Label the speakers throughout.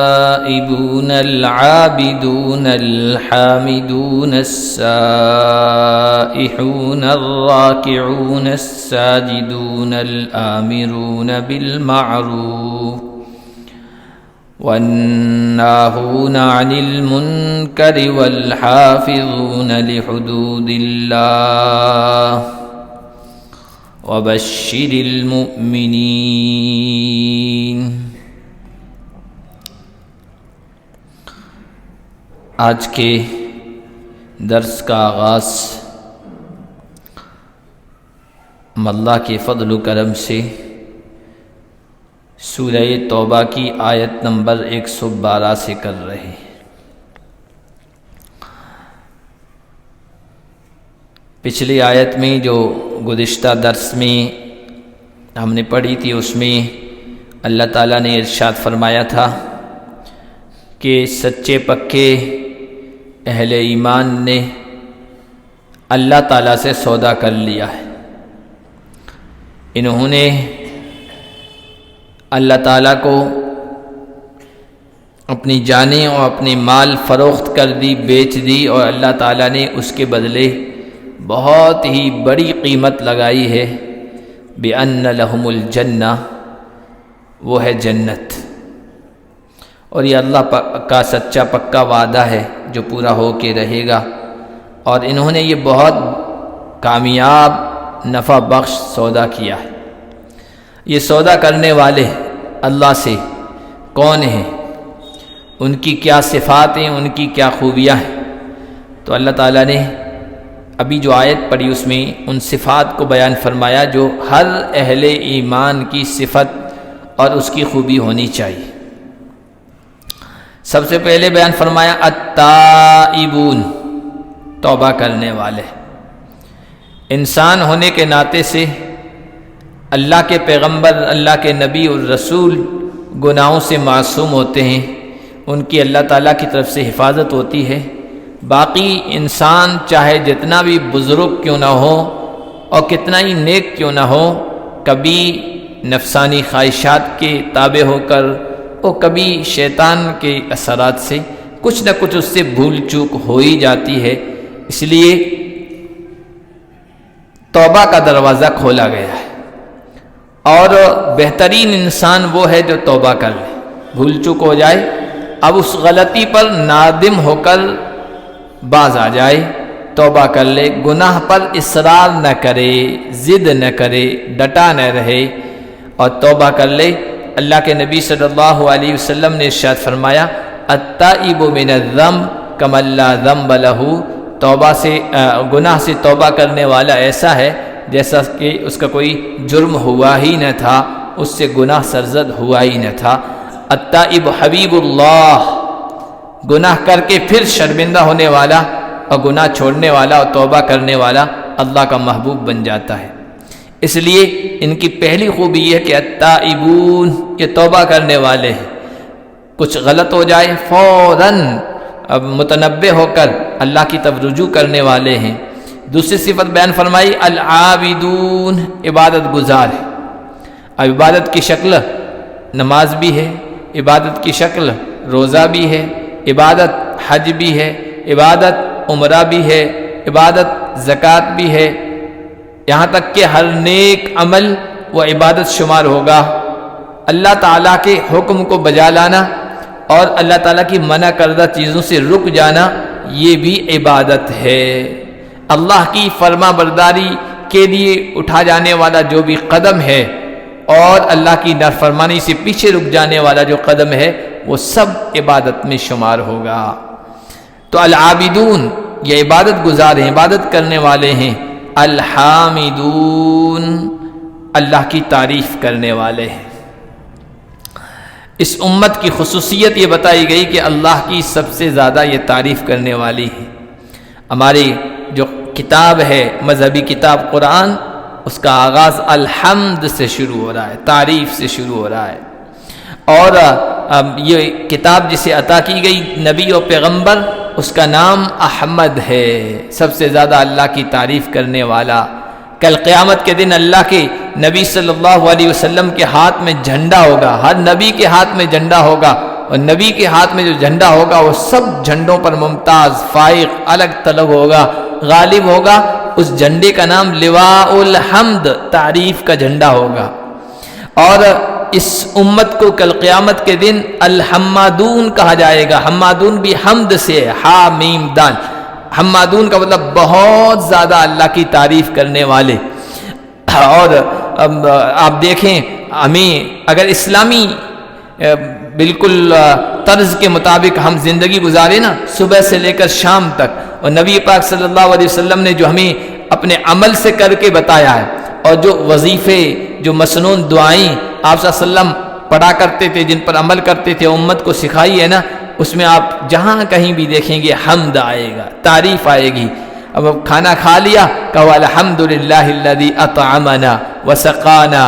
Speaker 1: التائبون العابدون الحامدون السائحون الراكعون الساجدون الآمرون بالمعروف والناهون عن المنكر والحافظون لحدود الله وبشر المؤمنین۔ آج کے درس کا آغاز اللہ کے فضل و کرم سے سورہ توبہ کی آیت نمبر 112 سے کر رہے ہیں۔ پچھلی آیت میں جو گزشتہ درس میں ہم نے پڑھی تھی، اس میں اللہ تعالیٰ نے ارشاد فرمایا تھا کہ سچے پکے اہل ایمان نے اللہ تعالیٰ سے سودا کر لیا ہے۔ انہوں نے اللہ تعالیٰ کو اپنی جانیں اور اپنے مال فروخت کر دی، بیچ دی، اور اللہ تعالیٰ نے اس کے بدلے بہت ہی بڑی قیمت لگائی ہے۔ بِأَنَّ لَهُمُ الْجَنَّةَ، وہ ہے جنت، اور یہ اللہ کا سچا پکا وعدہ ہے جو پورا ہو کے رہے گا۔ اور انہوں نے یہ بہت کامیاب نفع بخش سودا کیا ہے۔ یہ سودا کرنے والے اللہ سے کون ہیں، ان کی کیا صفات ہیں، ان کی کیا خوبیاں ہیں؟ تو اللہ تعالیٰ نے ابھی جو آیت پڑھی اس میں ان صفات کو بیان فرمایا جو ہر اہل ایمان کی صفت اور اس کی خوبی ہونی چاہیے۔ سب سے پہلے بیان فرمایا التائبون، توبہ کرنے والے۔ انسان ہونے کے ناطے سے اللہ کے پیغمبر، اللہ کے نبی اور رسول گناہوں سے معصوم ہوتے ہیں، ان کی اللہ تعالیٰ کی طرف سے حفاظت ہوتی ہے۔ باقی انسان چاہے جتنا بھی بزرگ کیوں نہ ہو اور کتنا ہی نیک کیوں نہ ہو، کبھی نفسانی خواہشات کے تابع ہو کر اور کبھی شیطان کے اثرات سے کچھ نہ کچھ اس سے بھول چوک ہو ہی جاتی ہے۔ اس لیے توبہ کا دروازہ کھولا گیا ہے، اور بہترین انسان وہ ہے جو توبہ کر لے، بھول چوک ہو جائے، اب اس غلطی پر نادم ہو کر باز آ جائے، توبہ کر لے، گناہ پر اصرار نہ کرے، ضد نہ کرے، ڈٹا نہ رہے اور توبہ کر لے۔ اللہ کے نبی صلی اللہ علیہ وسلم نے ارشاد فرمایا التائب من الذنب کمن لا ذنب لہ، توبہ سے گناہ سے توبہ کرنے والا ایسا ہے جیسا کہ اس کا کوئی جرم ہوا ہی نہ تھا، اس سے گناہ سرزد ہوا ہی نہ تھا۔ التائب حبیب اللہ، گناہ کر کے پھر شرمندہ ہونے والا اور گناہ چھوڑنے والا اور توبہ کرنے والا اللہ کا محبوب بن جاتا ہے۔ اس لیے ان کی پہلی خوبی یہ ہے کہ التائبون، یہ توبہ کرنے والے ہیں، کچھ غلط ہو جائے فوراً اب متنبہ ہو کر اللہ کی طرف رجوع کرنے والے ہیں۔ دوسری صفت بیان فرمائی العابدون، عبادت گزار ہے۔ اب عبادت کی شکل نماز بھی ہے، عبادت کی شکل روزہ بھی ہے، عبادت حج بھی ہے، عبادت عمرہ بھی ہے، عبادت زکوٰۃ بھی ہے، یہاں تک کہ ہر نیک عمل وہ عبادت شمار ہوگا۔ اللہ تعالیٰ کے حکم کو بجا لانا اور اللہ تعالیٰ کی منع کردہ چیزوں سے رک جانا، یہ بھی عبادت ہے۔ اللہ کی فرما برداری کے لیے اٹھا جانے والا جو بھی قدم ہے اور اللہ کی نافرمانی سے پیچھے رک جانے والا جو قدم ہے، وہ سب عبادت میں شمار ہوگا۔ تو العابدون یہ عبادت گزار ہیں، عبادت کرنے والے ہیں۔ الحامدون اللہ کی تعریف کرنے والے ہیں۔ اس امت کی خصوصیت یہ بتائی گئی کہ اللہ کی سب سے زیادہ یہ تعریف کرنے والی ہے۔ ہماری جو کتاب ہے مذہبی کتاب قرآن، اس کا آغاز الحمد سے شروع ہو رہا ہے، تعریف سے شروع ہو رہا ہے۔ اور یہ کتاب جسے عطا کی گئی نبی و پیغمبر اس کا نام احمد ہے، سب سے زیادہ اللہ کی تعریف کرنے والا۔ کل قیامت کے دن اللہ کے نبی صلی اللہ علیہ وسلم کے ہاتھ میں جھنڈا ہوگا، ہر نبی کے ہاتھ میں جھنڈا ہوگا، اور نبی کے ہاتھ میں جو جھنڈا ہوگا وہ سب جھنڈوں پر ممتاز، فائق، الگ تلگ ہوگا، غالب ہوگا۔ اس جھنڈے کا نام لواء الحمد، تعریف کا جھنڈا ہوگا۔ اور اس امت کو کل قیامت کے دن الحمادون کہا جائے گا۔ حمادون بھی حمد سے ہے، ہا میم دال۔ حمادون کا مطلب بہت زیادہ اللہ کی تعریف کرنے والے۔ اور آپ دیکھیں، ہمیں اگر اسلامی بالکل طرز کے مطابق ہم زندگی گزارے نا، صبح سے لے کر شام تک، اور نبی پاک صلی اللہ علیہ وسلم نے جو ہمیں اپنے عمل سے کر کے بتایا ہے، اور جو وظیفے، جو مسنون دعائیں آپ صلی اللہ علیہ وسلم پڑھا کرتے تھے، جن پر عمل کرتے تھے، امت کو سکھائی ہے نا، اس میں آپ جہاں کہیں بھی دیکھیں گے حمد آئے گا، تعریف آئے گی۔ اب کھانا کھا لیا، کہو الحمدللہ الذی اطعمنا وسقانا۔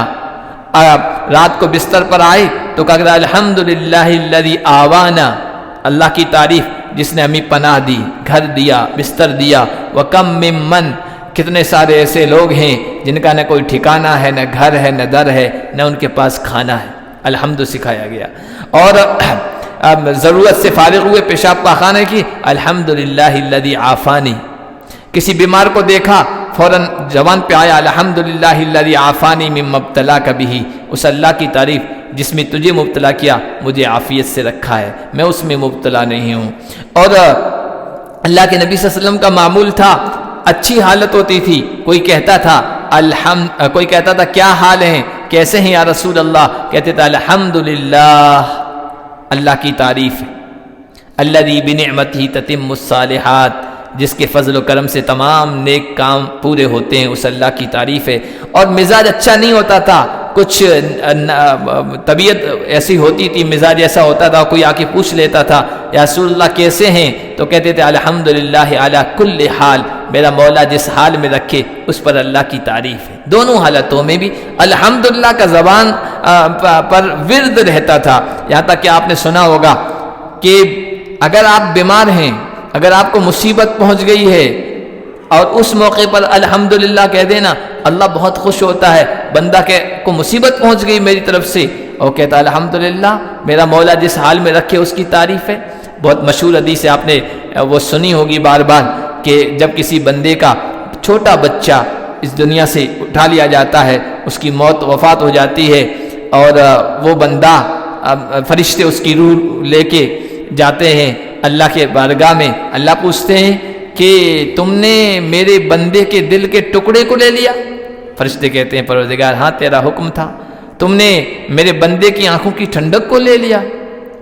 Speaker 1: آپ رات کو بستر پر آئے تو کہا الحمدللہ الذی آوانا، اللہ کی تعریف جس نے ہمیں پناہ دی، گھر دیا، بستر دیا۔ وکم ممن، کتنے سارے ایسے لوگ ہیں جن کا نہ کوئی ٹھکانہ ہے، نہ گھر ہے، نہ در ہے، نہ ان کے پاس کھانا ہے۔ الحمد سکھایا گیا۔ اور ضرورت سے فارغ ہوئے پیشاب پاخانے کی، الحمدللہ الذی عافانی۔ کسی بیمار کو دیکھا، فوراً زبان پہ آیا الحمدللہ الذی عافانی مما ابتلاک بہ، اس اللہ کی تعریف جس میں تجھے مبتلا کیا مجھے عافیت سے رکھا ہے، میں اس میں مبتلا نہیں ہوں۔ اور اللہ کے نبی صلی اللہ علیہ وسلم کا معمول تھا، اچھی حالت ہوتی تھی، کوئی کہتا تھا کوئی کہتا تھا کیا حال ہیں، کیسے ہیں یا رسول اللہ، کہتے تھے الحمدللہ، اللہ کی تعریف ہے۔ الذی بنعمتہ تتم الصالحات، جس کے فضل و کرم سے تمام نیک کام پورے ہوتے ہیں، اس اللہ کی تعریف ہے۔ اور مزاج اچھا نہیں ہوتا تھا، کچھ طبیعت ایسی ہوتی تھی، مزاج ایسا ہوتا تھا، کوئی آ کے پوچھ لیتا تھا یا رسول اللہ کیسے ہیں، تو کہتے تھے الحمدللہ علی کل حال، میرا مولا جس حال میں رکھے اس پر اللہ کی تعریف ہے۔ دونوں حالتوں میں بھی الحمدللہ کا زبان پر ورد رہتا تھا۔ یہاں تک کہ آپ نے سنا ہوگا کہ اگر آپ بیمار ہیں، اگر آپ کو مصیبت پہنچ گئی ہے اور اس موقع پر الحمدللہ کہہ دینا، اللہ بہت خوش ہوتا ہے۔ بندہ کو مصیبت پہنچ گئی میری طرف سے، اور کہتا الحمدللہ، میرا مولا جس حال میں رکھے اس کی تعریف ہے۔ بہت مشہور حدیث ہے، آپ نے وہ سنی ہوگی بار بار، کہ جب کسی بندے کا چھوٹا بچہ اس دنیا سے اٹھا لیا جاتا ہے، اس کی موت وفات ہو جاتی ہے، اور وہ بندہ، فرشتے اس کی روح لے کے جاتے ہیں اللہ کے بارگاہ میں۔ اللہ پوچھتے ہیں کہ تم نے میرے بندے کے دل کے ٹکڑے کو لے لیا؟ فرشتے کہتے ہیں پروردگار ہاں تیرا حکم تھا۔ تم نے میرے بندے کی آنکھوں کی ٹھنڈک کو لے لیا،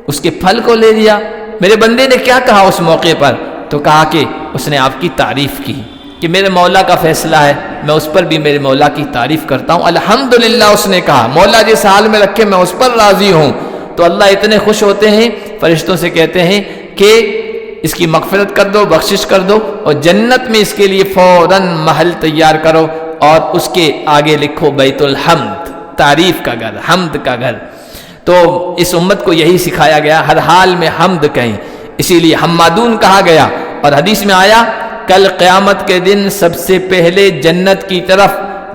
Speaker 1: اس کے پھل کو لے لیا؟ میرے بندے نے کیا کہا اس موقع پر؟ تو کہا کہ اس نے آپ کی تعریف کی کہ میرے مولا کا فیصلہ ہے، میں اس پر بھی میرے مولا کی تعریف کرتا ہوں۔ الحمدللہ اس نے کہا، مولا جس حال میں رکھے میں اس پر راضی ہوں۔ تو اللہ اتنے خوش ہوتے ہیں، فرشتوں سے کہتے ہیں کہ اس کی مغفرت کر دو، بخشش کر دو، اور جنت میں اس کے لیے فوراً محل تیار کرو، اور اس کے آگے لکھو بیت الحمد، تعریف کا گھر، حمد کا گھر۔ تو اس امت کو یہی سکھایا گیا، ہر حال میں حمد کہیں، اسی لیے حمادون کہا گیا۔ اور حدیث میں آیا کل قیامت کے دن سب سے پہلے جنت کی طرف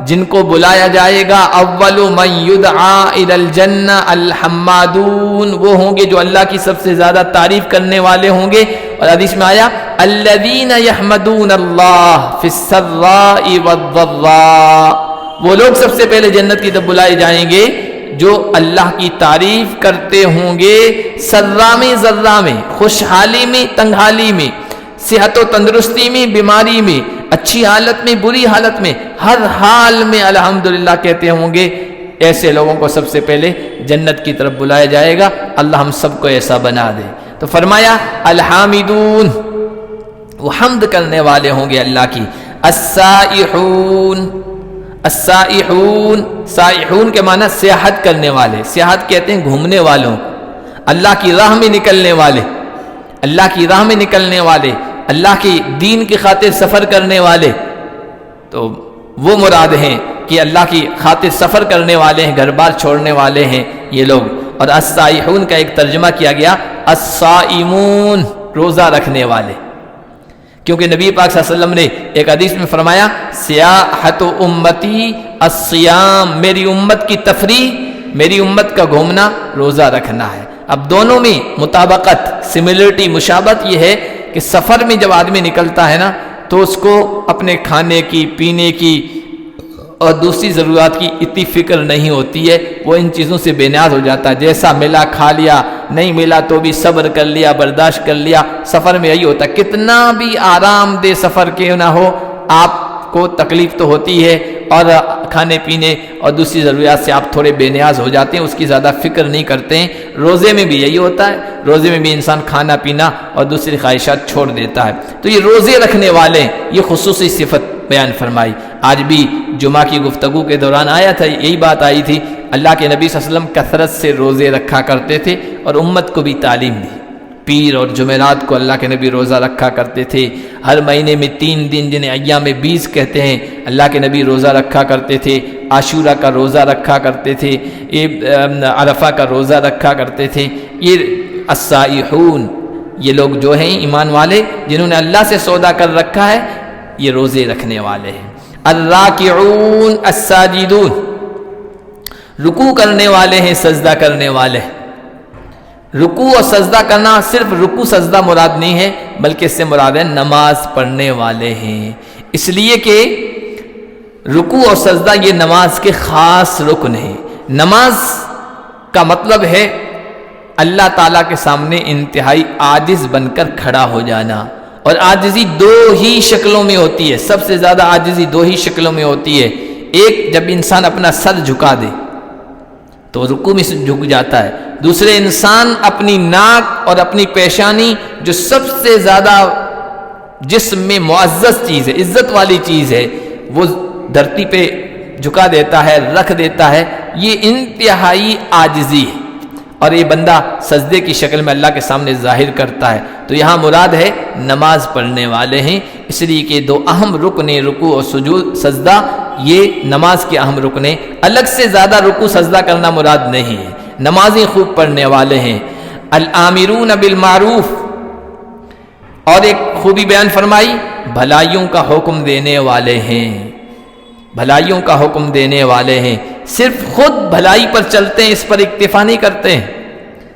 Speaker 1: جن کو بلایا جائے گا، اول من یدعا الی الجنہ الحمادون، وہ ہوں گے جو اللہ کی سب سے زیادہ تعریف کرنے والے ہوں گے۔ اور حدیث میں آیا الذین یحمدون اللہ فی السراء والضراء، وہ لوگ سب سے پہلے جنت کی طرف بلائے جائیں گے جو اللہ کی تعریف کرتے ہوں گے، سرا میں ضرا میں، خوشحالی میں تنگحالی میں، صحت و تندرستی میں بیماری میں، اچھی حالت میں بری حالت میں، ہر حال میں الحمدللہ کہتے ہوں گے۔ ایسے لوگوں کو سب سے پہلے جنت کی طرف بلایا جائے گا، اللہ ہم سب کو ایسا بنا دے۔ تو فرمایا الحامدون، وہ حمد کرنے والے ہوں گے اللہ کی۔ السائحون، السائحون، سائحون کے معنی سیاحت کرنے والے، سیاحت کہتے ہیں گھومنے والوں، اللہ کی راہ میں نکلنے والے، اللہ کی راہ میں نکلنے والے، اللہ کی دین کی خاطر سفر کرنے والے۔ تو وہ مراد ہیں کہ اللہ کی خاطر سفر کرنے والے ہیں، گھر بار چھوڑنے والے ہیں یہ لوگ۔ اور السائحون کا ایک ترجمہ کیا گیا الصائمون، روزہ رکھنے والے، کیونکہ نبی پاک صلی اللہ علیہ وسلم نے ایک حدیث میں فرمایا سیاحت امتی الصیام، میری امت کی تفریح، میری امت کا گھومنا روزہ رکھنا ہے۔ اب دونوں میں مطابقت، سملرٹی، مشابہت یہ ہے کہ سفر میں جب آدمی نکلتا ہے نا تو اس کو اپنے کھانے کی، پینے کی اور دوسری ضرورات کی اتنی فکر نہیں ہوتی ہے، وہ ان چیزوں سے بے نیاز ہو جاتا ہے، جیسا ملا کھا لیا، نہیں ملا تو بھی صبر کر لیا، برداشت کر لیا۔ سفر میں یہی ہوتا ہے، کتنا بھی آرام دہ سفر کیوں نہ ہو آپ کو تکلیف تو ہوتی ہے، اور کھانے پینے اور دوسری ضروریات سے آپ تھوڑے بے نیاز ہو جاتے ہیں، اس کی زیادہ فکر نہیں کرتے ہیں۔ روزے میں بھی یہی ہوتا ہے، روزے میں بھی انسان کھانا پینا اور دوسری خواہشات چھوڑ دیتا ہے۔ تو یہ روزے رکھنے والے یہ خصوصی صفت بیان فرمائی۔ آج بھی جمعہ کی گفتگو کے دوران آیا تھا، یہی بات آئی تھی، اللہ کے نبی صلی اللہ علیہ وسلم کثرت سے روزے رکھا کرتے تھے اور امت کو بھی تعلیم دی۔ پیر اور جمعرات کو اللہ کے نبی روزہ رکھا کرتے تھے، ہر مہینے میں 3 دن جنہیں ایام 20 کہتے ہیں اللہ کے نبی روزہ رکھا کرتے تھے، عاشورہ کا روزہ رکھا کرتے تھے، عرفہ کا روزہ رکھا کرتے تھے۔ یہ الصائحون، یہ لوگ جو ہیں ایمان والے جنہوں نے اللہ سے سودا کر رکھا ہے، یہ روزے رکھنے والے ہیں۔ الراکعون الساجدون، رکوع کرنے والے ہیں، سجدہ کرنے والے۔ رکوع اور سجدہ کرنا، صرف رکوع سجدہ مراد نہیں ہے، بلکہ اس سے مراد ہے نماز پڑھنے والے ہیں، اس لیے کہ رکوع اور سجدہ یہ نماز کے خاص رکن ہیں۔ نماز کا مطلب ہے اللہ تعالیٰ کے سامنے انتہائی عاجز بن کر کھڑا ہو جانا، اور عاجزی 2 ہی شکلوں میں ہوتی ہے، سب سے زیادہ عاجزی 2 ہی شکلوں میں ہوتی ہے۔ ایک، جب انسان اپنا سر جھکا دے تو رکوع میں جھک جاتا ہے۔ دوسرے، انسان اپنی ناک اور اپنی پیشانی جو سب سے زیادہ جسم میں معزز چیز ہے، عزت والی چیز ہے، وہ دھرتی پہ جھکا دیتا ہے، رکھ دیتا ہے، یہ انتہائی عاجزی ہے، اور یہ بندہ سجدے کی شکل میں اللہ کے سامنے ظاہر کرتا ہے۔ تو یہاں مراد ہے نماز پڑھنے والے ہیں، اس لیے کہ 2 اہم رکن رکوع اور سجود سجدہ یہ نماز کے اہم رکن ہیں، الگ سے زیادہ رکوع سجدہ کرنا مراد نہیں ہے، نمازیں خوب پڑھنے والے ہیں۔ الآمرون بالمعروف، اور ایک خوبی بیان فرمائی، بھلائیوں کا حکم دینے والے ہیں، بھلائیوں کا حکم دینے والے ہیں، صرف خود بھلائی پر چلتے ہیں، اس پر اکتفا نہیں کرتے ہیں،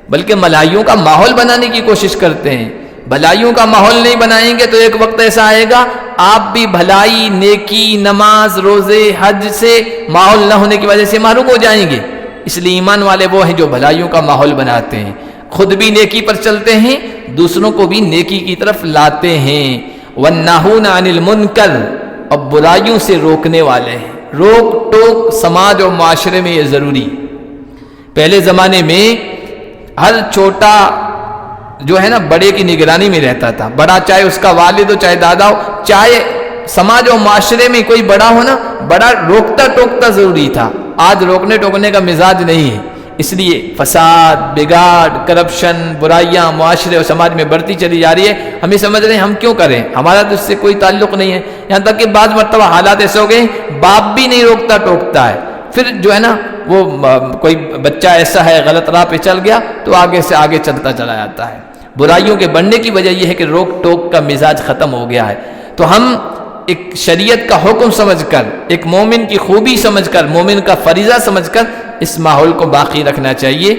Speaker 1: بلکہ بھلائیوں کا ماحول بنانے کی کوشش کرتے ہیں۔ بھلائیوں کا ماحول نہیں بنائیں گے تو ایک وقت ایسا آئے گا آپ بھی بھلائی، نیکی، نماز، روزے، حج سے ماحول نہ ہونے کی وجہ سے محروم ہو جائیں گے۔ اس لیے ایمان والے وہ ہیں جو بھلائیوں کا ماحول بناتے ہیں، خود بھی نیکی پر چلتے ہیں، دوسروں کو بھی نیکی کی طرف لاتے ہیں۔ وَالنَّاهُونَ عَنِ الْمُنْكَرِ، اور برائیوں سے روکنے والے ہیں۔ روک ٹوک سماج اور معاشرے میں یہ ضروری۔ پہلے زمانے میں ہر چھوٹا جو ہے نا بڑے کی نگرانی میں رہتا تھا، بڑا چاہے اس کا والد ہو، چاہے دادا ہو، چاہے سماج اور معاشرے میں کوئی بڑا ہو نا، بڑا روکتا ٹوکتا ضروری تھا۔ آج روکنے ٹوکنے کا مزاج نہیں ہے، اس لیے فساد، بگاڑ، کرپشن، برائیاں معاشرے اور سماج میں بڑھتی چلی جا رہی ہے۔ ہمیں سمجھ رہے ہیں ہم کیوں کریں، ہمارا تو اس سے کوئی تعلق نہیں ہے، یہاں تک کہ بعض مرتبہ حالات ایسے ہو گئے باپ بھی نہیں روکتا ٹوکتا ہے، پھر جو ہے نا وہ کوئی بچہ ایسا ہے غلط راہ پہ چل گیا تو آگے سے آگے چلتا چلا جاتا ہے۔ برائیوں کے بڑھنے کی وجہ یہ ہے کہ روک ٹوک کا مزاج ختم ہو گیا ہے۔ تو ہم ایک شریعت کا حکم سمجھ کر، ایک مومن کی خوبی سمجھ کر، مومن کا فریضہ سمجھ کر اس ماحول کو باقی رکھنا چاہیے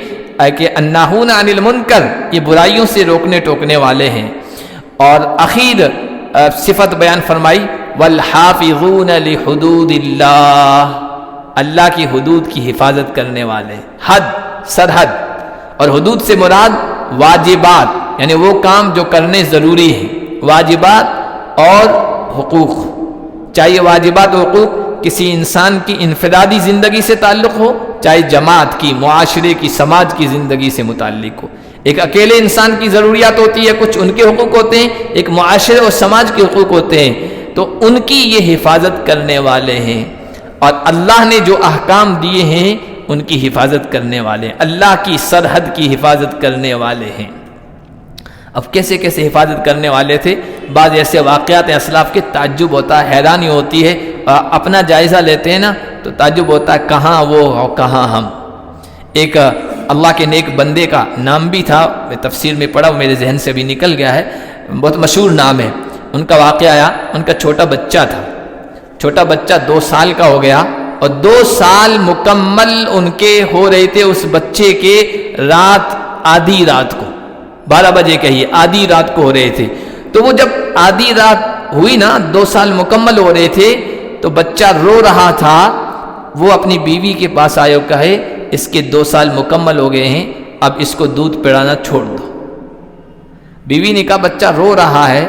Speaker 1: کہ الناہون عن المنکر، یہ برائیوں سے روکنے ٹوکنے والے ہیں۔ اور اخیر صفت بیان فرمائی والحافظون لحدود اللہ، اللہ کی حدود کی حفاظت کرنے والے، حد، سرحد، اور حدود سے مراد واجبات، یعنی وہ کام جو کرنے ضروری ہیں، واجبات اور حقوق، چاہے واجبات و حقوق کسی انسان کی انفرادی زندگی سے تعلق ہو، چاہے جماعت کی، معاشرے کی، سماج کی زندگی سے متعلق ہو۔ ایک اکیلے انسان کی ضروریات ہوتی ہے، کچھ ان کے حقوق ہوتے ہیں، ایک معاشرے اور سماج کے حقوق ہوتے ہیں، تو ان کی یہ حفاظت کرنے والے ہیں، اور اللہ نے جو احکام دیے ہیں ان کی حفاظت کرنے والے ہیں، اللہ کی سرحد کی حفاظت کرنے والے ہیں۔ اب کیسے کیسے حفاظت کرنے والے تھے، بعض ایسے واقعات اسلاف کے تعجب ہوتا ہے، حیرانی ہوتی ہے، اپنا جائزہ لیتے ہیں نا تو تعجب ہوتا ہے کہاں وہ اور کہاں ہم۔ ایک اللہ کے نیک بندے کا نام بھی تھا، میں تفسیر میں پڑھا، میرے ذہن سے بھی نکل گیا ہے، بہت مشہور نام ہے۔ ان کا واقعہ آیا، ان کا چھوٹا بچہ تھا، چھوٹا بچہ 2 سال کا ہو گیا، اور 2 سال مکمل ان کے ہو رہے تھے اس بچے کے رات، آدھی رات کو 12 بجے کہیے، آدھی رات کو ہو رہے تھے۔ تو وہ جب آدھی رات ہوئی نا، 2 سال مکمل ہو رہے تھے، تو بچہ رو رہا تھا، وہ اپنی بیوی کے پاس آئے اور کہے اس کے 2 سال مکمل ہو گئے ہیں، اب اس کو دودھ پلانا چھوڑ دو۔ بیوی نے کہا بچہ رو رہا ہے،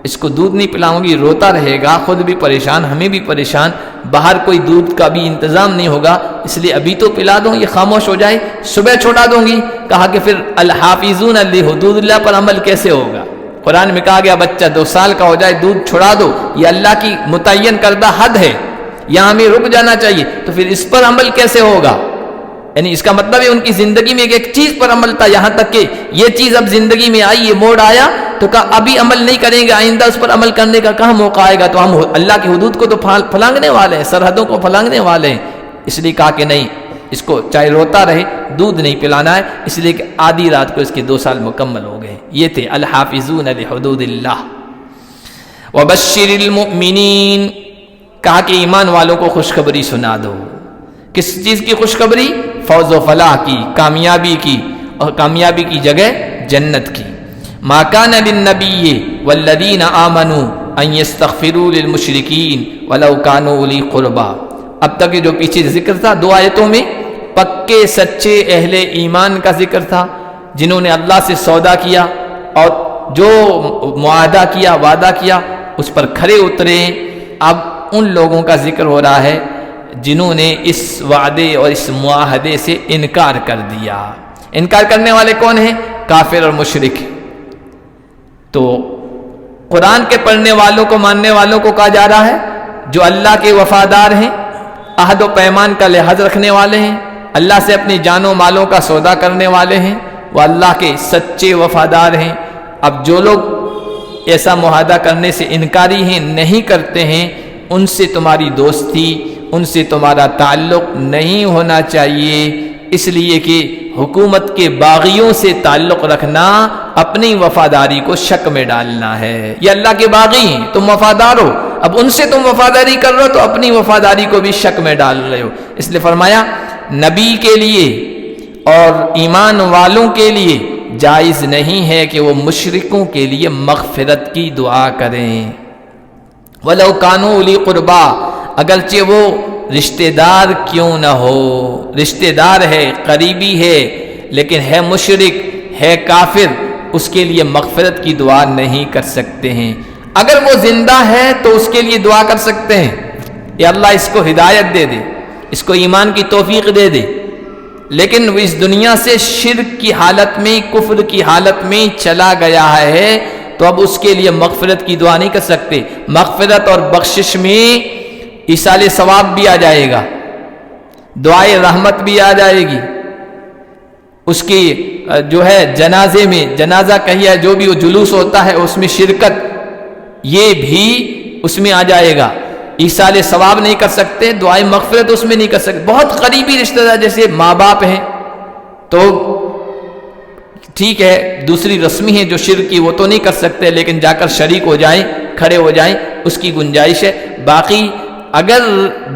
Speaker 1: اس کو دودھ نہیں پلاؤں گی، روتا رہے گا، خود بھی پریشان، ہمیں بھی پریشان، باہر کوئی دودھ کا بھی انتظام نہیں ہوگا، اس لیے ابھی تو پلا دوں، یہ خاموش ہو جائے، صبح چھوڑا دوں گی۔ کہا کہ پھر الحافظون لحدود اللہ پر عمل کیسے ہوگا؟ قرآن میں کہا گیا بچہ 2 سال کا ہو جائے دودھ چھڑا دو، یہ اللہ کی متعین کردہ حد ہے، یہاں ہمیں رک جانا چاہیے، تو پھر اس پر عمل کیسے ہوگا؟ یعنی اس کا مطلب ہے ان کی زندگی میں ایک چیز پر عمل تھا، یہاں تک کہ یہ چیز اب زندگی میں آئی، یہ موڑ آیا، تو کہا ابھی عمل نہیں کریں گے، آئندہ اس پر عمل کرنے کا کہاں موقع آئے گا، تو ہم اللہ کی حدود کو تو پھلانگنے والے ہیں، سرحدوں کو پھلانگنے والے ہیں۔ اس لیے کہا کہ نہیں، اس کو چاہے روتا رہے دودھ نہیں پلانا ہے، اس لیے کہ آدھی رات کو اس کے 2 سال مکمل ہو گئے۔ یہ تھے الحافظون لحدود اللہ۔ وبشر المؤمنین، کہا کہ ایمان والوں کو خوشخبری سنا دو۔ کس چیز کی خوشخبری؟ فوز و فلاح کی، کامیابی کی، اور کامیابی کی جگہ جنت کی۔ ما کان للنبی والذین آمنوا ان یستغفروا للمشرکین ولو کانوا اولی قربا۔ اب تک جو پیچھے ذکر تھا 2 آیتوں میں، پکے سچے اہل ایمان کا ذکر تھا، جنہوں نے اللہ سے سودا کیا اور جو معاہدہ کیا، وعدہ کیا، اس پر کھرے اترے۔ اب ان لوگوں کا ذکر ہو رہا ہے جنہوں نے اس وعدے اور اس معاہدے سے انکار کر دیا۔ انکار کرنے والے کون ہیں؟ کافر اور مشرک۔ تو قرآن کے پڑھنے والوں کو، ماننے والوں کو کہا جا رہا ہے جو اللہ کے وفادار ہیں، عہد و پیمان کا لحاظ رکھنے والے ہیں، اللہ سے اپنی جان و مالوں کا سودا کرنے والے ہیں، وہ اللہ کے سچے وفادار ہیں۔ اب جو لوگ ایسا معاہدہ کرنے سے انکاری ہیں، نہیں کرتے ہیں، ان سے تمہاری دوستی، ان سے تمہارا تعلق نہیں ہونا چاہیے، اس لیے کہ حکومت کے باغیوں سے تعلق رکھنا اپنی وفاداری کو شک میں ڈالنا ہے۔ یہ اللہ کے باغی ہیں، تم وفادار ہو، اب ان سے تم وفاداری کر رہے ہو تو اپنی وفاداری کو بھی شک میں ڈال رہے ہو۔ اس لیے فرمایا نبی کے لیے اور ایمان والوں کے لیے جائز نہیں ہے کہ وہ مشرکوں کے لیے مغفرت کی دعا کریں۔ وَلَوْ كَانُوا أُولِي قُرْبَىٰ، اگرچہ وہ رشتہ دار کیوں نہ ہو، رشتہ دار ہے، قریبی ہے، لیکن ہے مشرک، ہے کافر، اس کے لیے مغفرت کی دعا نہیں کر سکتے ہیں۔ اگر وہ زندہ ہے تو اس کے لیے دعا کر سکتے ہیں، یا اللہ اس کو ہدایت دے دے، اس کو ایمان کی توفیق دے دے، لیکن وہ اس دنیا سے شرک کی حالت میں، کفر کی حالت میں چلا گیا ہے، تو اب اس کے لیے مغفرت کی دعا نہیں کر سکتے۔ مغفرت اور بخشش میں ایصال ثواب بھی آ جائے گا، دعائے رحمت بھی آ جائے گی، اس کی جو ہے جنازے میں، جنازہ کہیے جو بھی وہ جلوس ہوتا ہے اس میں شرکت، یہ بھی اس میں آ جائے گا۔ ایصال ثواب نہیں کر سکتے، دعائے مغفرت اس میں نہیں کر سکتے۔ بہت قریبی رشتہ دار جیسے ماں باپ ہیں تو ٹھیک ہے، دوسری رسمی ہے جو شرک کی وہ تو نہیں کر سکتے، لیکن جا کر شریک ہو جائیں، کھڑے ہو جائیں، اس کی گنجائش ہے۔ باقی اگر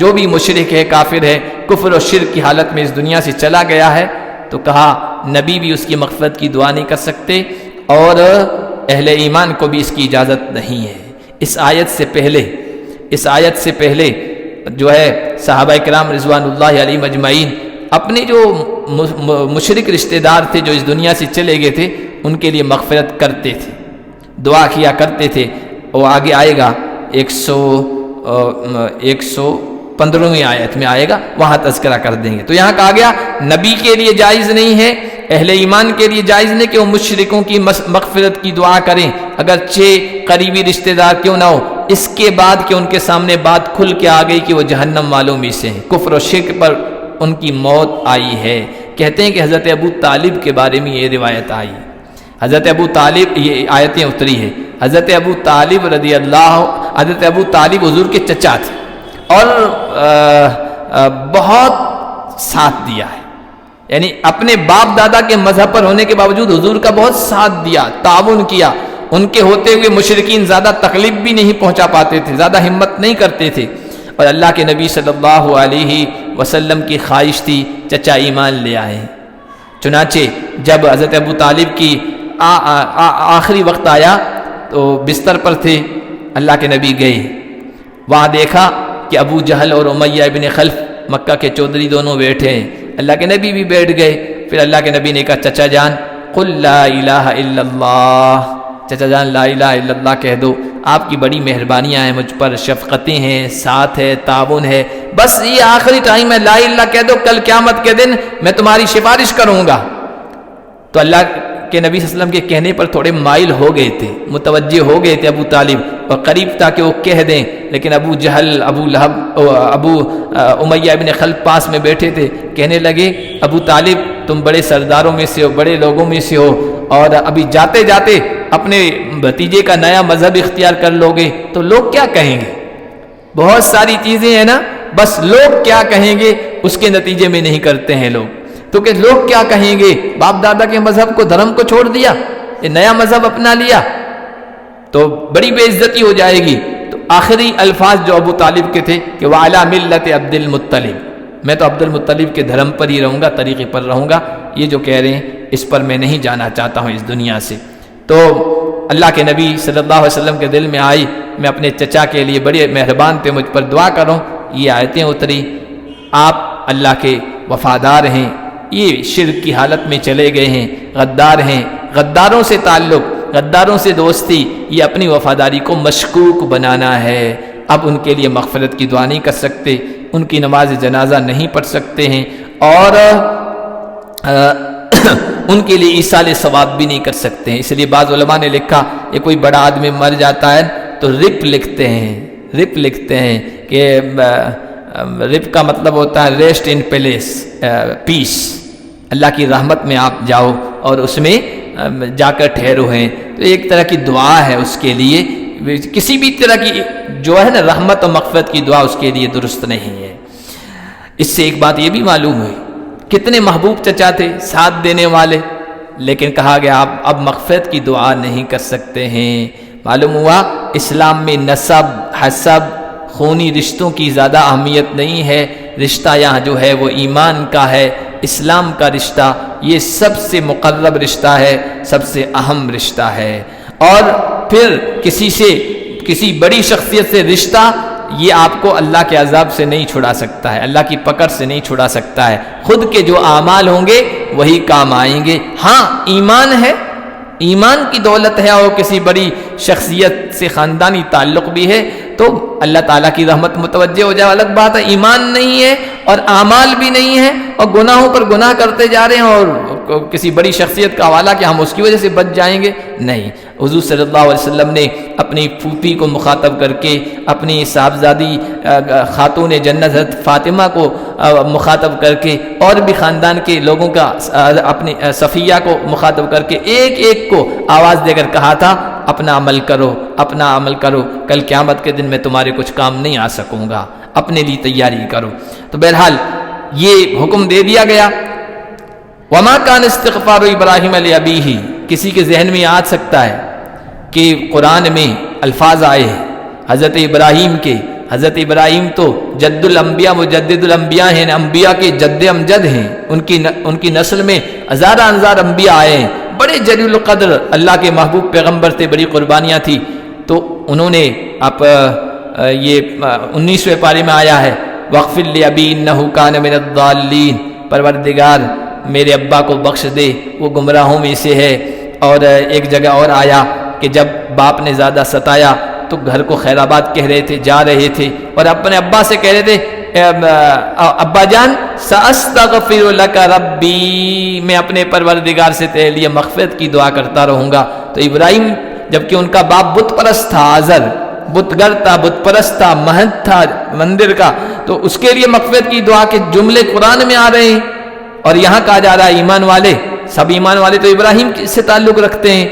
Speaker 1: جو بھی مشرک ہے، کافر ہے، کفر و شرک کی حالت میں اس دنیا سے چلا گیا ہے، تو کہا نبی بھی اس کی مغفرت کی دعا نہیں کر سکتے، اور اہل ایمان کو بھی اس کی اجازت نہیں ہے۔ اس آیت سے پہلے جو ہے صحابہ کرام رضوان اللہ علیہم اجمعین اپنے جو مشرک رشتہ دار تھے جو اس دنیا سے چلے گئے تھے، ان کے لیے مغفرت کرتے تھے، دعا کیا کرتے تھے۔ وہ آگے آئے گا 115ویں آیت میں آئے گا، وہاں تذکرہ کر دیں گے۔ تو یہاں کہا گیا نبی کے لیے جائز نہیں ہے، اہل ایمان کے لیے جائز نہیں کہ وہ مشرکوں کی مغفرت کی دعا کریں، اگرچہ قریبی رشتہ دار کیوں نہ ہو، اس کے بعد کہ ان کے سامنے بات کھل کے آ گئی کہ وہ جہنم والوں میں سے ہیں، کفر و شرک پر ان کی موت آئی ہے۔ کہتے ہیں کہ حضرت ابو طالب کے بارے میں یہ روایت آئی، حضرت ابو طالب، یہ آیتیں اتری ہے، حضرت ابو طالب رضی اللہ، حضرت ابو طالب حضور کے چچا تھے اور بہت ساتھ دیا ہے، یعنی اپنے باپ دادا کے مذہب پر ہونے کے باوجود حضور کا بہت ساتھ دیا، تعاون کیا. ان کے ہوتے ہوئے مشرکین زیادہ تکلیف بھی نہیں پہنچا پاتے تھے، زیادہ ہمت نہیں کرتے تھے. اور اللہ کے نبی صلی اللہ علیہ وسلم کی خواہش تھی چچا ایمان لے آئے. چنانچہ جب حضرت ابو طالب کی آخری وقت آیا تو بستر پر تھے، اللہ کے نبی گئے، وہاں دیکھا کہ ابو جہل اور امیہ ابن خلف مکہ کے چودھری دونوں بیٹھے ہیں. اللہ کے نبی بھی بیٹھ گئے. پھر اللہ کے نبی نے کہا چچا جان قل لا الہ الا اللہ، چچا جان لا الہ الا اللہ کہہ دو. آپ کی بڑی مہربانیاں ہیں مجھ پر، شفقتیں ہیں، ساتھ ہے، تعاون ہے، بس یہ آخری ٹائم ہے، لا الہ کہہ دو، کل قیامت کے دن میں تمہاری سفارش کروں گا. تو اللہ کے نبی صلی اللہ علیہ وسلم کے کہنے پر تھوڑے مائل ہو گئے تھے، متوجہ ہو گئے تھے ابو طالب، اور قریب تھا کہ وہ کہہ دیں. لیکن ابو جہل، ابو لہب، ابو امیہ ابن خلف پاس میں بیٹھے تھے. کہنے لگے ابو طالب تم بڑے سرداروں میں سے ہو، بڑے لوگوں میں سے ہو، اور ابھی جاتے جاتے اپنے بھتیجے کا نیا مذہب اختیار کر لو گے تو لوگ کیا کہیں گے؟ بہت ساری چیزیں ہیں نا، بس لوگ کیا کہیں گے اس کے نتیجے میں نہیں کرتے ہیں لوگ. تو کہ لوگ کیا کہیں گے، باپ دادا کے مذہب کو، دھرم کو چھوڑ دیا، یہ نیا مذہب اپنا لیا تو بڑی بے عزتی ہو جائے گی. تو آخری الفاظ جو ابو طالب کے تھے کہ وَعَلَى مِلَّةِ عَبْدِ الْمُطَّلِبِ، میں تو عبد المطلب کے دھرم پر ہی رہوں گا، طریقے پر رہوں گا، یہ جو کہہ رہے ہیں اس پر میں نہیں جانا چاہتا ہوں اس دنیا سے. تو اللہ کے نبی صلی اللہ علیہ وسلم کے دل میں آئی میں اپنے چچا کے لیے بڑے مہربان تھے، مجھ پر دعا کروں. یہ آیتیں اتری، آپ اللہ کے وفادار ہیں، یہ شرک کی حالت میں چلے گئے ہیں، غدار ہیں، غداروں سے تعلق، غداروں سے دوستی، یہ اپنی وفاداری کو مشکوک بنانا ہے. اب ان کے لیے مغفرت کی دعا نہیں کر سکتے، ان کی نماز جنازہ نہیں پڑھ سکتے ہیں، اور ان کے لیے ایصال ثواب بھی نہیں کر سکتے ہیں. اس لیے بعض علماء نے لکھا یہ کوئی بڑا آدمی مر جاتا ہے تو رپ لکھتے ہیں، رپ لکھتے ہیں کہ رپ کا مطلب ہوتا ہے ریسٹ ان پیلیس، پیس، اللہ کی رحمت میں آپ جاؤ اور اس میں جا کر ٹھہرو ہیں. تو ایک طرح کی دعا ہے اس کے لیے، کسی بھی طرح کی جو ہے نا رحمت و مغفرت کی دعا اس کے لیے درست نہیں ہے. اس سے ایک بات یہ بھی معلوم ہوئی کتنے محبوب چچا تھے، ساتھ دینے والے، لیکن کہا گیا آپ اب مغفرت کی دعا نہیں کر سکتے ہیں. معلوم ہوا اسلام میں نسب، حسب، خونی رشتوں کی زیادہ اہمیت نہیں ہے. رشتہ یہاں جو ہے وہ ایمان کا ہے، اسلام کا رشتہ، یہ سب سے مقرب رشتہ ہے، سب سے اہم رشتہ ہے. اور پھر کسی بڑی شخصیت سے رشتہ یہ آپ کو اللہ کے عذاب سے نہیں چھڑا سکتا ہے، اللہ کی پکڑ سے نہیں چھڑا سکتا ہے. خود کے جو اعمال ہوں گے وہی کام آئیں گے. ہاں ایمان ہے، ایمان کی دولت ہے، اور کسی بڑی شخصیت سے خاندانی تعلق بھی ہے تو اللہ تعالیٰ کی رحمت متوجہ ہو جائے، الگ بات ہے. ایمان نہیں ہے اور اعمال بھی نہیں ہے اور گناہوں پر گناہ کرتے جا رہے ہیں اور کسی بڑی شخصیت کا حوالہ کہ ہم اس کی وجہ سے بچ جائیں گے، نہیں. حضور صلی اللہ علیہ وسلم نے اپنی پھوپھی کو مخاطب کر کے، اپنی صاحبزادی خاتون جنت حضرت فاطمہ کو مخاطب کر کے، اور بھی خاندان کے لوگوں کا اپنی صفیہ کو مخاطب کر کے ایک ایک کو آواز دے کر کہا تھا اپنا عمل کرو، اپنا عمل کرو، کل قیامت کے دن میں تمہارے کچھ کام نہیں آ سکوں گا، اپنے لیے تیاری کرو. تو بہرحال یہ حکم دے دیا گیا. وما کان استغفار ابراہیم لابیہ، کسی کے ذہن میں آ سکتا ہے کہ قرآن میں الفاظ آئے ہیں حضرت ابراہیم کے. حضرت ابراہیم تو جد الانبیاء مجدد الانبیاء ہیں، انبیاء کے جد امجد ہیں، ان کی نسل میں ہزارہ انبیاء آئے ہیں، بڑے جلیل القدر اللہ کے محبوب پیغمبر تھے، بڑی قربانیاں تھی. تو انہوں نے یہ 19ویں پارے میں آیا ہے وَاغْفِرْ لِأَبِي إِنَّهُ كَانَ مِنَ الضَّالِّينَ، پروردگار میرے ابا کو بخش دے، وہ گمراہوں میں سے ہے. اور ایک جگہ اور آیا کہ جب باپ نے زیادہ ستایا تو گھر کو خیر آباد کہہ رہے تھے، جا رہے تھے اور اپنے ابا سے کہہ رہے تھے ابا جان سأستغفر لک ربی، میں اپنے پروردگار سے تیرے لیے مغفرت کی دعا کرتا رہوں گا. تو ابراہیم جبکہ ان کا باپ بت پرست تھا، آزر بت گر تھا، بت پرست تھا، مہنت تھا مندر کا، تو اس کے لیے مغفرت کی دعا کے جملے قرآن میں آ رہے ہیں. اور یہاں کہا جا رہا ہے ایمان والے، سب ایمان والے تو ابراہیم سے تعلق رکھتے ہیں،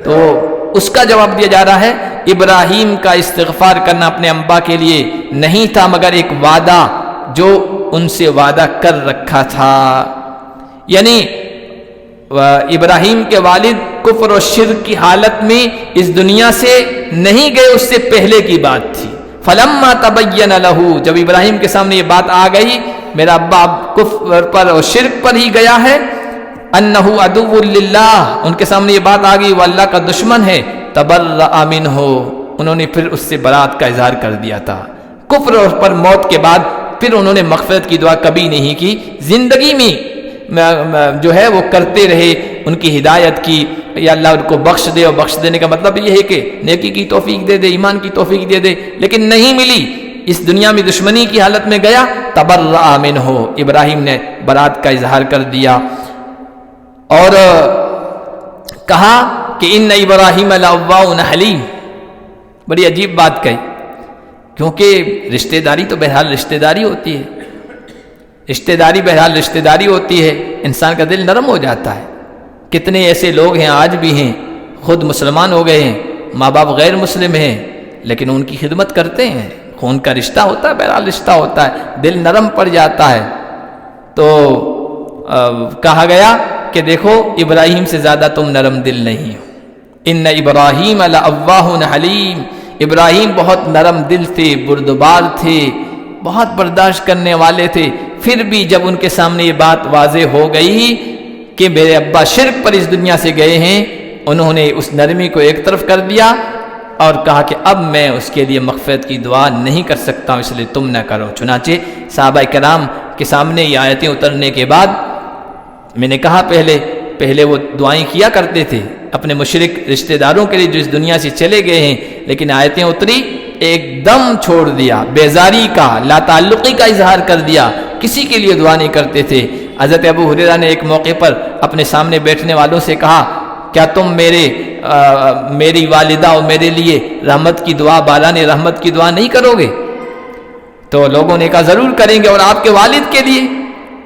Speaker 1: تو اس کا جواب دیا جا رہا ہے ابراہیم کا استغفار کرنا اپنے انبا کے لیے نہیں تھا مگر ایک وعدہ جو ان سے وعدہ کر رکھا تھا. یعنی ابراہیم کے والد کفر و شرک کی حالت میں اس دنیا سے نہیں گئے، اس سے پہلے کی بات تھی۔ فلما تبین لہ، جب ابراہیم کے سامنے یہ بات آ گئی میرا ابا کفر پر اور شرک پر ہی گیا ہے، انہ عدو للہ، ان کے سامنے یہ بات آ گئی وہ اللہ کا دشمن ہے، تبرأ منہ، انہوں نے پھر اس سے برات کا اظہار کر دیا تھا۔ کفر پر موت کے بعد پھر انہوں نے مغفرت کی دعا کبھی نہیں کی، زندگی میں جو ہے وہ کرتے رہے، ان کی ہدایت کی، یا اللہ ان کو بخش دے، اور بخش دینے کا مطلب یہ ہے کہ نیکی کی توفیق دے دے، ایمان کی توفیق دے دے، لیکن نہیں ملی، اس دنیا میں دشمنی کی حالت میں گیا، تبرأ منہ، ابراہیم نے برات کا اظہار کر دیا، اور کہا کہ ان ابراہیم لأواہ حلیم، بڑی عجیب بات کہی، کیونکہ رشتہ داری تو بہرحال رشتہ داری ہوتی ہے، رشتہ داری بہرحال رشتہ داری ہوتی ہے، انسان کا دل نرم ہو جاتا ہے۔ کتنے ایسے لوگ ہیں آج بھی ہیں، خود مسلمان ہو گئے ہیں، ماں باپ غیر مسلم ہیں، لیکن ان کی خدمت کرتے ہیں، خون کا رشتہ ہوتا ہے، بہرحال رشتہ ہوتا ہے، دل نرم پڑ جاتا ہے۔ تو کہا گیا کہ دیکھو ابراہیم سے زیادہ تم نرم دل نہیں ہو، ان ابراہیم لأواہ حلیم، ابراہیم بہت نرم دل تھے، بردبار تھے، بہت برداشت کرنے والے تھے، پھر بھی جب ان کے سامنے یہ بات واضح ہو گئی کہ میرے ابا شرک پر اس دنیا سے گئے ہیں، انہوں نے اس نرمی کو ایک طرف کر دیا اور کہا کہ اب میں اس کے لیے مغفرت کی دعا نہیں کر سکتا ہوں، اس لیے تم نہ کرو۔ چنانچہ صحابہ کرام کے سامنے یہ آیتیں اترنے کے بعد، میں نے کہا پہلے وہ دعائیں کیا کرتے تھے اپنے مشرک رشتہ داروں کے لیے جو اس دنیا سے چلے گئے ہیں، لیکن آیتیں اتری ایک دم چھوڑ دیا، بیزاری کا، لا تعلقی کا اظہار کر دیا، کسی کے لیے دعا نہیں کرتے تھے۔ حضرت ابو ہریرہ نے ایک موقع پر اپنے سامنے بیٹھنے والوں سے کہا کیا تم میری والدہ اور میرے لیے رحمت کی دعا، باران رحمت کی دعا نہیں کرو گے؟ تو لوگوں نے کہا ضرور کریں گے، اور آپ کے والد کے لیے،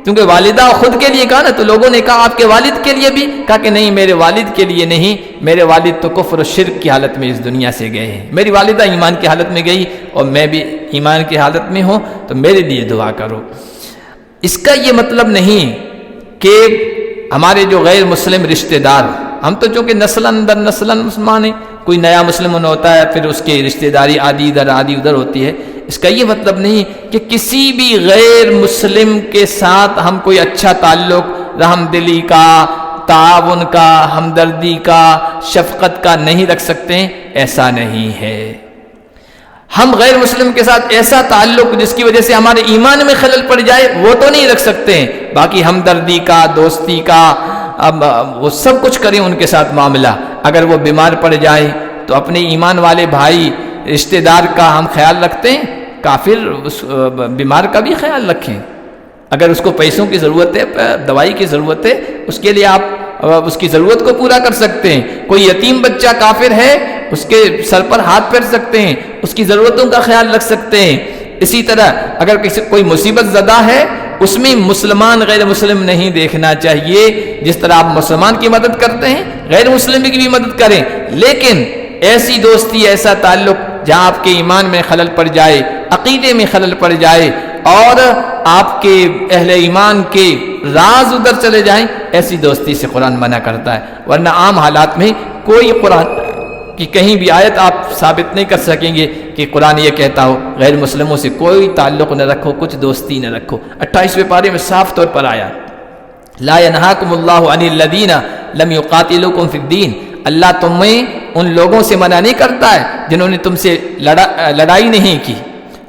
Speaker 1: کیونکہ والدہ خود کے لیے کہا نا، تو لوگوں نے کہا آپ کے والد کے لیے بھی؟ کہا کہ نہیں، میرے والد کے لیے نہیں، میرے والد تو کفر و شرک کی حالت میں اس دنیا سے گئے ہیں، میری والدہ ایمان کی حالت میں گئی اور میں بھی ایمان کی حالت میں ہوں، تو میرے لیے دعا کرو۔ اس کا یہ مطلب نہیں کہ ہمارے جو غیر مسلم رشتہ دار، ہم تو چونکہ نسلاً در نسلاً مسلمان ہیں، کوئی نیا مسلم ہوتا ہے پھر اس کی رشتہ داری آدھی ادھر آدھی ادھر ہوتی ہے، اس کا یہ مطلب نہیں کہ کسی بھی غیر مسلم کے ساتھ ہم کوئی اچھا تعلق، رحم دلی کا، تعاون کا، ہمدردی کا، شفقت کا نہیں رکھ سکتے ہیں، ایسا نہیں ہے۔ ہم غیر مسلم کے ساتھ ایسا تعلق جس کی وجہ سے ہمارے ایمان میں خلل پڑ جائے وہ تو نہیں رکھ سکتے ہیں، باقی ہمدردی کا، دوستی کا، اب وہ سب کچھ کریں ان کے ساتھ معاملہ۔ اگر وہ بیمار پڑ جائے تو اپنے ایمان والے بھائی رشتہ دار کا ہم خیال رکھتے ہیں، کافر اس بیمار کا بھی خیال رکھیں۔ اگر اس کو پیسوں کی ضرورت ہے، دوائی کی ضرورت ہے، اس کے لیے آپ اس کی ضرورت کو پورا کر سکتے ہیں۔ کوئی یتیم بچہ کافر ہے، اس کے سر پر ہاتھ پھیر سکتے ہیں، اس کی ضرورتوں کا خیال رکھ سکتے ہیں۔ اسی طرح اگر کوئی مصیبت زدہ ہے، اس میں مسلمان غیر مسلم نہیں دیکھنا چاہیے، جس طرح آپ مسلمان کی مدد کرتے ہیں غیر مسلم کی بھی مدد کریں، لیکن ایسی دوستی، ایسا تعلق جہاں آپ کے ایمان میں خلل پڑ جائے، عقیدے میں خلل پڑ جائے اور آپ کے اہل ایمان کے راز ادھر چلے جائیں، ایسی دوستی سے قرآن منع کرتا ہے۔ ورنہ عام حالات میں کوئی قرآن کی کہیں بھی آیت آپ ثابت نہیں کر سکیں گے کہ قرآن یہ کہتا ہو غیر مسلموں سے کوئی تعلق نہ رکھو، کچھ دوستی نہ رکھو۔ 28ویں پارے میں صاف طور پر آیا لا ينهاكم الله عن الذين لم يقاتلوكم في الدين، اللہ تمہیں ان لوگوں سے منع نہیں کرتا ہے جنہوں نے تم سے لڑائی نہیں کی،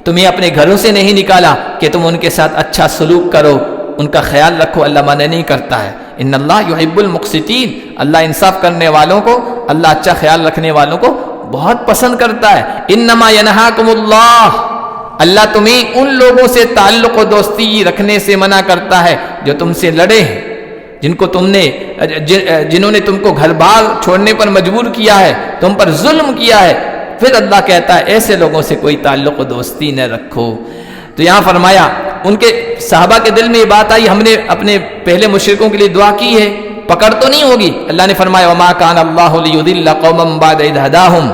Speaker 1: تمہیں اپنے گھروں سے نہیں نکالا کہ تم ان کے ساتھ اچھا سلوک کرو، ان کا خیال رکھو، اللہ منع نہیں کرتا ہے۔ ان اللہ یحب المقسطین، اللہ انصاف کرنے والوں کو، اللہ اچھا خیال رکھنے والوں کو بہت پسند کرتا ہے۔ انما ینہاکم اللہ، اللہ تمہیں ان لوگوں سے تعلق و دوستی رکھنے سے منع کرتا ہے جو تم سے لڑے ہیں، جنہوں نے تم کو گھر بار چھوڑنے پر مجبور کیا ہے، تم پر ظلم کیا ہے، پھر اللہ کہتا ہے ایسے لوگوں سے کوئی تعلق و دوستی نہ رکھو۔ تو یہاں فرمایا ان کے صحابہ کے دل میں یہ بات آئی، ہم نے اپنے پہلے مشرکوں کے لیے دعا کی ہے، پکڑ تو نہیں ہوگی؟ اللہ نے فرمایا وما کان اللہ لیضل قوما بعد اذ ہداہم،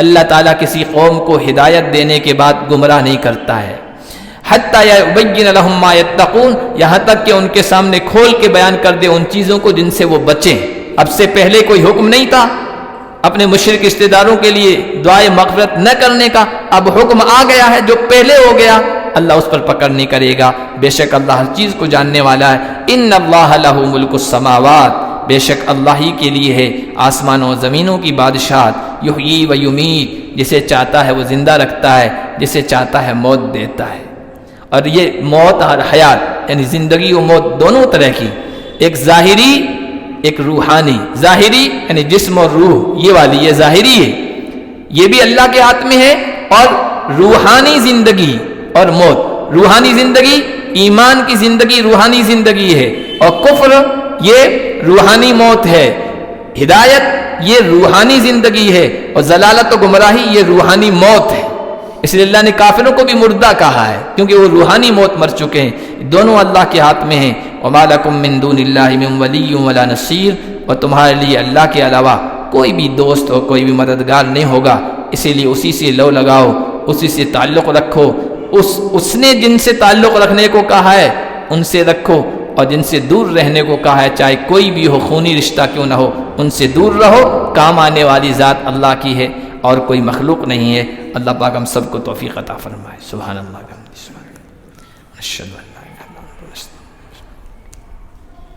Speaker 1: اللہ تعالیٰ کسی قوم کو ہدایت دینے کے بعد گمراہ نہیں کرتا ہے، حتی یبین لہم ما یتقون، یہاں تک کہ ان کے سامنے کھول کے بیان کر دے ان چیزوں کو جن سے وہ بچیں۔ اب سے پہلے کوئی حکم نہیں تھا اپنے مشرک رشتہ داروں کے لیے دعائے مغفرت نہ کرنے کا، اب حکم آ گیا ہے، جو پہلے ہو گیا اللہ اس پر پکڑ نہیں کرے گا، بے شک اللہ ہر چیز کو جاننے والا ہے۔ ان اللہ لہ ملک السماوات، بے شک اللہ ہی کے لیے ہے آسمانوں و زمینوں کی بادشاہت، یحیی و یمیت، جسے چاہتا ہے وہ زندہ رکھتا ہے، جسے چاہتا ہے موت دیتا ہے۔ اور یہ موت اور حیات یعنی زندگی و موت دونوں طرح کی، ایک ظاہری ایک روحانی، ظاہری یعنی جسم اور روح یہ والی، یہ ظاہری ہے، یہ بھی اللہ کے ہاتھ میں ہے، اور روحانی زندگی اور موت، روحانی زندگی ایمان کی زندگی روحانی زندگی ہے، اور کفر یہ روحانی موت ہے، ہدایت یہ روحانی زندگی ہے، اور ضلالت و گمراہی یہ روحانی موت ہے۔ اس لیے اللہ نے کافروں کو بھی مردہ کہا ہے کیونکہ وہ روحانی موت مر چکے ہیں۔ دونوں اللہ کے ہاتھ میں ہیں۔ وَمَا لَكُم مِّن دُونِ اللَّهِ مِن وَلِيٍّ وَلَا نَصِيرٍ، اور تمہارے لیے اللہ کے علاوہ کوئی بھی دوست اور کوئی بھی مددگار نہیں ہوگا، اسی لیے اسی سے لو لگاؤ، اسی سے تعلق رکھو، اس نے جن سے تعلق رکھنے کو کہا ہے ان سے رکھو، اور جن سے دور رہنے کو کہا ہے چاہے کوئی بھی ہو، خونی رشتہ کیوں نہ ہو، ان سے دور رہو۔ کام آنے والی ذات اللہ کی ہے اور کوئی مخلوق نہیں ہے۔ اللہ پاک ہم سب کو توفیق عطا فرمائے۔ سبحان اللہ، اشہد ان لا الہ الا اللہ۔